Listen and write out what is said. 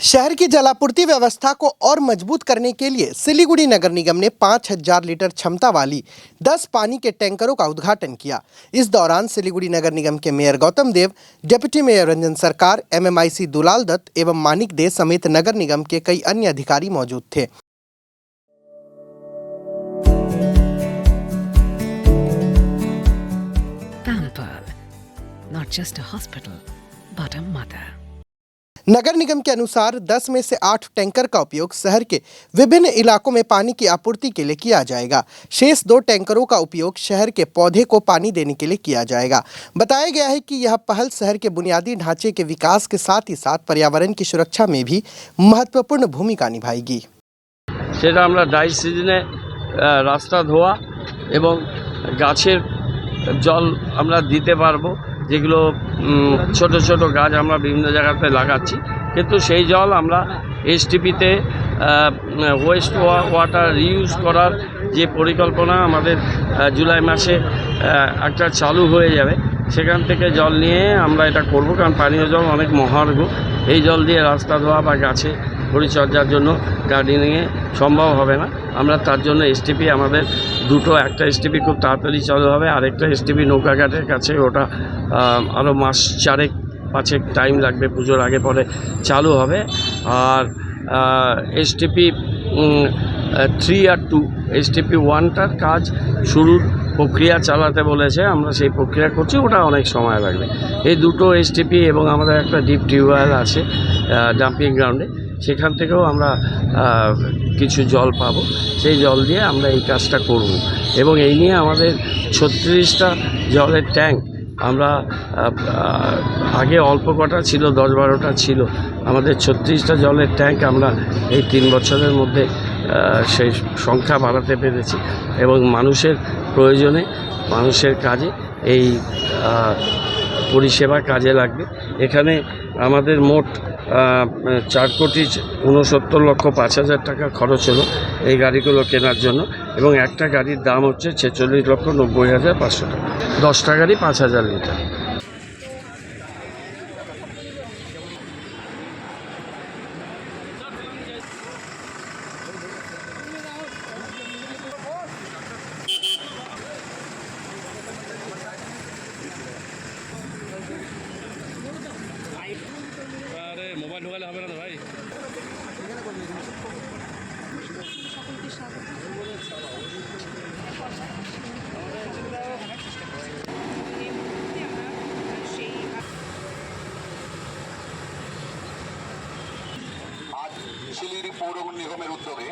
शहर की जलापूर्ति व्यवस्था को और मजबूत करने के लिए सिलीगुड़ी नगर निगम ने 5000 लीटर क्षमता वाली 10 पानी के टैंकरों का उद्घाटन किया। इस दौरान सिलीगुड़ी नगर निगम के मेयर गौतम देव, डिप्टी मेयर रंजन सरकार, MMIC दुलाल दत्त एवं मानिक दे समेत नगर निगम के कई अन्य अधिकारी मौजूद थे। Not just a hospital, but a mother. नगर निगम के अनुसार 10 में से 8 टैंकर का उपयोग शहर के विभिन्न इलाकों में पानी की आपूर्ति के लिए किया जाएगा। शेष 2 टैंकरों का उपयोग शहर के पौधे को पानी देने के लिए किया जाएगा। बताया गया है कि यह पहल शहर के बुनियादी ढांचे के विकास के साथ ही साथ पर्यावरण की सुरक्षा में भी महत्वपूर्ण भूमिका निभाएगी। সেটা আমরা ড্রাই সিজনে রাস্তা ধোয়া এবং গাছের জল আমরা দিতে পারবো, যেগুলো ছোট ছোট গাছ আমরা বিভিন্ন জায়গাতে লাগাচ্ছি, কিন্তু সেই জল আমরা এসটিপিতে ওয়েস্ট ওয়াটার রিউজ করার যে পরিকল্পনা আমাদের জুলাই মাসে একটা চালু হয়ে যাবে, সেখান থেকে জল নিয়ে আমরা এটা করব। কারণ পানীয় জল অনেক মহার্ঘ, এই জল দিয়ে রাস্তা ধোয়া বা গাছে পরিচর্যার জন্য গার্ডেনিংয়ে সম্ভব হবে না। আমরা তার জন্য এসটিপি আমাদের একটা এসটিপি খুব তাড়াতাড়ি চালু হবে, আরেকটা এসটিপি নৌকাঘাটের কাছে, ওটা আরও মাস 4-5 টাইম লাগবে, পুজোর আগে পরে চালু হবে। আর এসটিপি 3 আর 2 এসটিপি 1টার কাজ শুরুর প্রক্রিয়া চালাতে বলেছে, আমরা সেই প্রক্রিয়া করছি, ওটা অনেক সময় লাগবে। এই দুটো এসটিপি এবং আমাদের একটা ডিপ টিউবওয়েল আছে ডাম্পিং গ্রাউন্ডে, সেখান থেকেও আমরা কিছু জল পাবো, সেই জল দিয়ে আমরা এই কাজটা করব। এবং এই নিয়ে আমাদের 36টা জলের ট্যাঙ্ক, আমরা আগে অল্প কটা ছিল, 10-12টা ছিল, আমাদের 36টা জলের ট্যাঙ্ক আমরা এই 3 বছরের মধ্যে সেই সংখ্যা বাড়াতে পেরেছি। এবং মানুষের প্রয়োজনে, মানুষের কাজে এই পরিষেবা কাজে লাগবে। এখানে আমাদের মোট 4,69,05,000 টাকা খরচ হলো এই গাড়িগুলো কেনার জন্য, এবং একটা গাড়ির দাম হচ্ছে 46,90,500 টাকা। 10টা গাড়ি 5,000 লিটার। মোবাইল ঢোকালে হবে না তো ভাই। আজ শিলিগুড়ি পৌর নিগমের উদ্যোগে